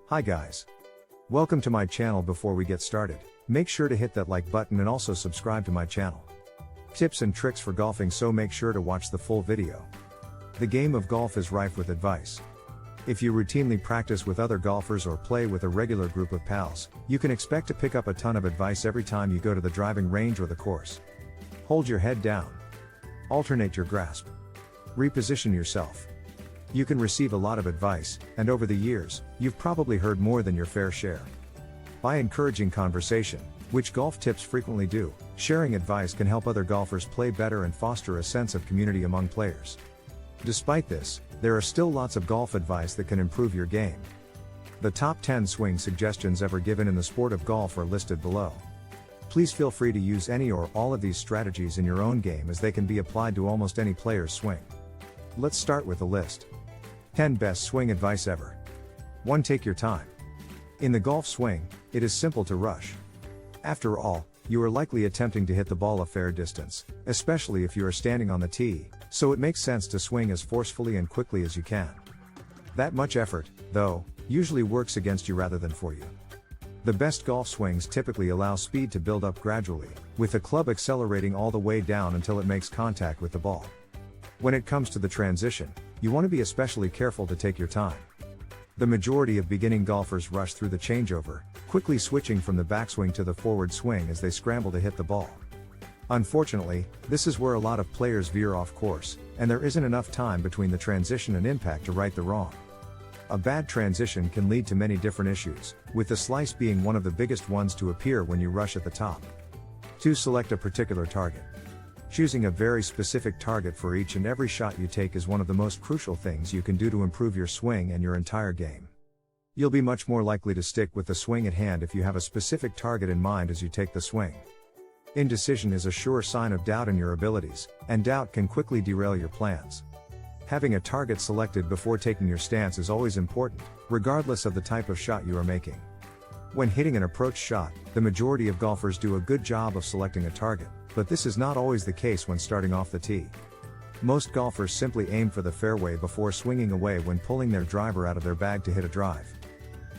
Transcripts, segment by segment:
Hi guys. Welcome to my channel. Before we get started, make sure to hit that like button and also subscribe to my channel. Tips and tricks for golfing, so make sure to watch the full video. The game of golf is rife with advice. If you routinely practice with other golfers or play with a regular group of pals, you can expect to pick up a ton of advice every time you go to the driving range or the course. Hold your head down. Alternate your grasp. Reposition yourself. You can receive a lot of advice, and over the years, you've probably heard more than your fair share. By encouraging conversation, which golf tips frequently do, sharing advice can help other golfers play better and foster a sense of community among players. Despite this, there are still lots of golf advice that can improve your game. The top 10 swing suggestions ever given in the sport of golf are listed below. Please feel free to use any or all of these strategies in your own game, as they can be applied to almost any player's swing. Let's start with the list. 10 best swing advice ever. 1. Take your time. In the golf swing, it is simple to rush. After all, you are likely attempting to hit the ball a fair distance, especially if you are standing on the tee, so it makes sense to swing as forcefully and quickly as you can. That much effort, though, usually works against you rather than for you. The best golf swings typically allow speed to build up gradually, with the club accelerating all the way down until it makes contact with the ball. When it comes to the transition, you want to be especially careful to take your time. The majority of beginning golfers rush through the changeover, quickly switching from the backswing to the forward swing as they scramble to hit the ball. Unfortunately, this is where a lot of players veer off course, and there isn't enough time between the transition and impact to right the wrong. A bad transition can lead to many different issues, with the slice being one of the biggest ones to appear when you rush at the top. 2. Select a particular target. Choosing a very specific target for each and every shot you take is one of the most crucial things you can do to improve your swing and your entire game. You'll be much more likely to stick with the swing at hand if you have a specific target in mind as you take the swing. Indecision is a sure sign of doubt in your abilities, and doubt can quickly derail your plans. Having a target selected before taking your stance is always important, regardless of the type of shot you are making. When hitting an approach shot, the majority of golfers do a good job of selecting a target, but this is not always the case when starting off the tee. Most golfers simply aim for the fairway before swinging away when pulling their driver out of their bag to hit a drive.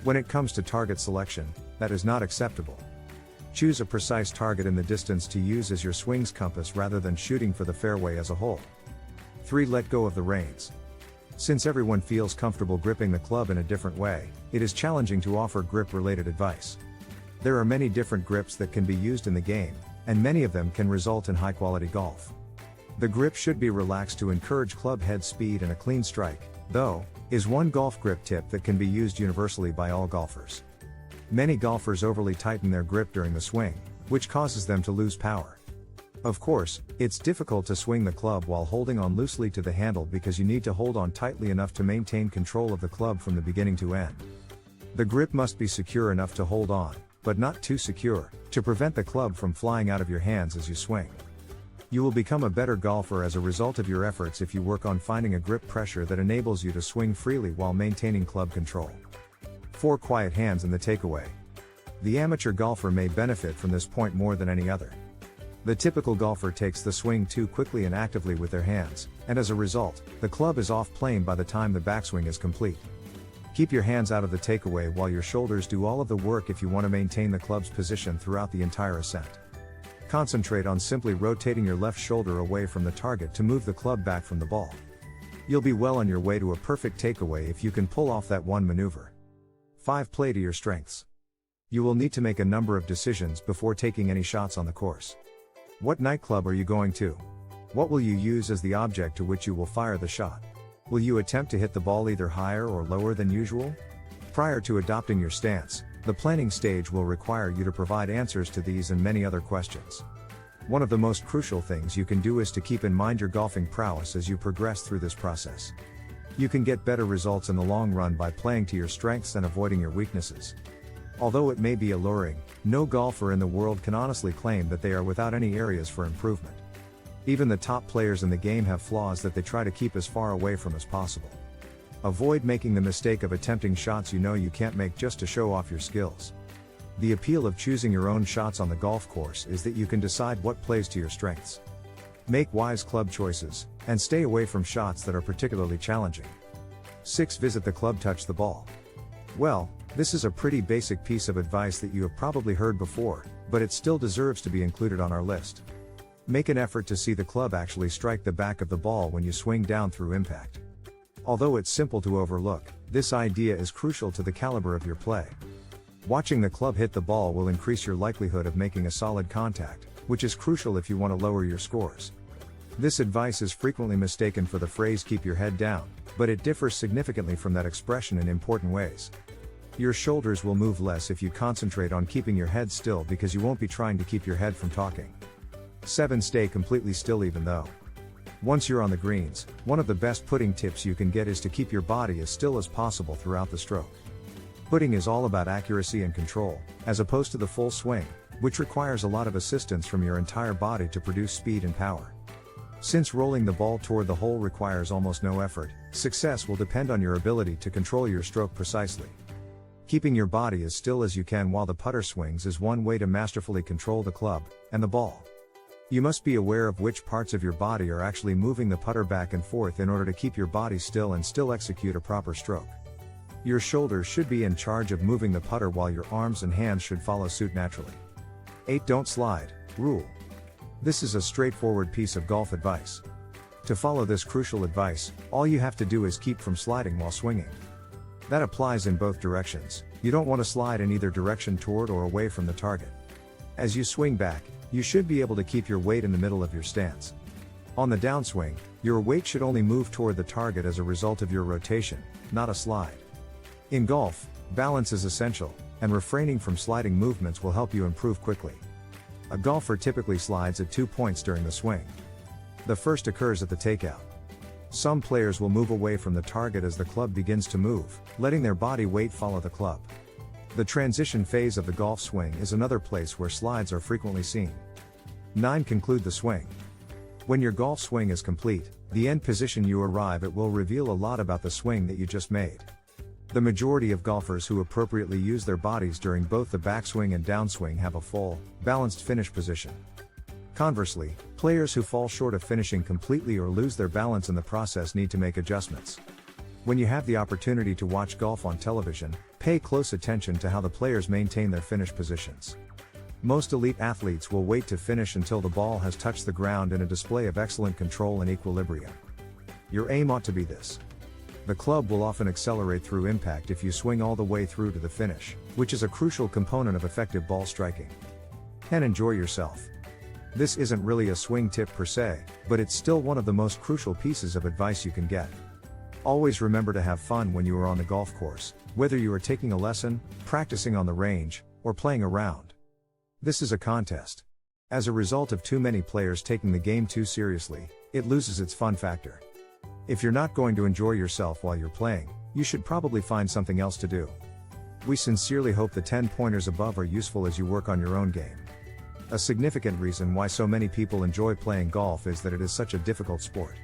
When it comes to target selection, that is not acceptable. Choose a precise target in the distance to use as your swing's compass rather than shooting for the fairway as a whole. 3. Let go of the reins. Since everyone feels comfortable gripping the club in a different way, it is challenging to offer grip-related advice. There are many different grips that can be used in the game, and many of them can result in high-quality golf. The grip should be relaxed to encourage club head speed, and a clean strike, though, is one golf grip tip that can be used universally by all golfers. Many golfers overly tighten their grip during the swing, which causes them to lose power. Of course, it's difficult to swing the club while holding on loosely to the handle, because you need to hold on tightly enough to maintain control of the club from the beginning to end. The grip must be secure enough to hold on, but not too secure, to prevent the club from flying out of your hands as you swing. You will become a better golfer as a result of your efforts if you work on finding a grip pressure that enables you to swing freely while maintaining club control. 4. Quiet hands in the takeaway. The amateur golfer may benefit from this point more than any other. The typical golfer takes the swing too quickly and actively with their hands, and as a result, the club is off plane by the time the backswing is complete. Keep your hands out of the takeaway while your shoulders do all of the work if you want to maintain the club's position throughout the entire ascent. Concentrate on simply rotating your left shoulder away from the target to move the club back from the ball. You'll be well on your way to a perfect takeaway if you can pull off that one maneuver. 5. Play to your strengths. You will need to make a number of decisions before taking any shots on the course. What nightclub are you going to? What will you use as the object to which you will fire the shot? Will you attempt to hit the ball either higher or lower than usual? Prior to adopting your stance, the planning stage will require you to provide answers to these and many other questions. One of the most crucial things you can do is to keep in mind your golfing prowess as you progress through this process. You can get better results in the long run by playing to your strengths and avoiding your weaknesses. Although it may be alluring, no golfer in the world can honestly claim that they are without any areas for improvement. Even the top players in the game have flaws that they try to keep as far away from as possible. Avoid making the mistake of attempting shots you know you can't make just to show off your skills. The appeal of choosing your own shots on the golf course is that you can decide what plays to your strengths. Make wise club choices, and stay away from shots that are particularly challenging. 6. Visit the club. Touch the ball. Well, This is a pretty basic piece of advice that you have probably heard before, but it still deserves to be included on our list. Make an effort to see the club actually strike the back of the ball when you swing down through impact. Although it's simple to overlook, this idea is crucial to the caliber of your play. Watching the club hit the ball will increase your likelihood of making a solid contact, which is crucial if you want to lower your scores. This advice is frequently mistaken for the phrase "keep your head down," but it differs significantly from that expression in important ways. Your shoulders will move less if you concentrate on keeping your head still because you won't be trying to keep your head from talking. 7. Stay completely still even though. Once you're on the greens, one of the best putting tips you can get is to keep your body as still as possible throughout the stroke. Putting is all about accuracy and control, as opposed to the full swing, which requires a lot of assistance from your entire body to produce speed and power. Since rolling the ball toward the hole requires almost no effort, success will depend on your ability to control your stroke precisely. Keeping your body as still as you can while the putter swings is one way to masterfully control the club and the ball. You must be aware of which parts of your body are actually moving the putter back and forth in order to keep your body still and still execute a proper stroke. Your shoulders should be in charge of moving the putter while your arms and hands should follow suit naturally. 8. Don't slide rule. This is a straightforward piece of golf advice. To follow this crucial advice, all you have to do is keep from sliding while swinging. That applies in both directions. You don't want to slide in either direction toward or away from the target. As you swing back, you should be able to keep your weight in the middle of your stance. On the downswing, your weight should only move toward the target as a result of your rotation, not a slide. In golf, balance is essential, and refraining from sliding movements will help you improve quickly. A golfer typically slides at 2 points during the swing. The first occurs at the takeout. Some players will move away from the target as the club begins to move, letting their body weight follow the club. The transition phase of the golf swing is another place where slides are frequently seen. 9. Conclude the swing. When your golf swing is complete, the end position you arrive at will reveal a lot about the swing that you just made. The majority of golfers who appropriately use their bodies during both the backswing and downswing have a full, balanced finish position. Conversely, players who fall short of finishing completely or lose their balance in the process need to make adjustments. When you have the opportunity to watch golf on television, pay close attention to how the players maintain their finish positions. Most elite athletes will wait to finish until the ball has touched the ground in a display of excellent control and equilibrium. Your aim ought to be this. The club will often accelerate through impact if you swing all the way through to the finish, which is a crucial component of effective ball striking. 10. Enjoy yourself. This isn't really a swing tip per se, but it's still one of the most crucial pieces of advice you can get. Always remember to have fun when you are on the golf course, whether you are taking a lesson, practicing on the range, or playing a round. This is a contest. As a result of too many players taking the game too seriously, it loses its fun factor. If you're not going to enjoy yourself while you're playing, you should probably find something else to do. We sincerely hope the 10 pointers above are useful as you work on your own game. A significant reason why so many people enjoy playing golf is that it is such a difficult sport.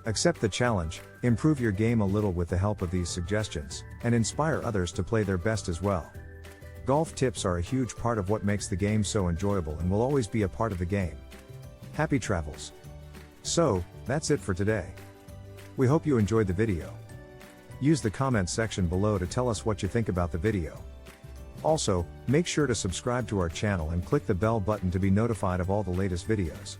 Accept the challenge, improve your game a little with the help of these suggestions, and inspire others to play their best as well. Golf tips are a huge part of what makes the game so enjoyable and will always be a part of the game. Happy travels. So, that's it for today. We hope you enjoyed the video. Use the comment section below to tell us what you think about the video. Also, make sure to subscribe to our channel and click the bell button to be notified of all the latest videos.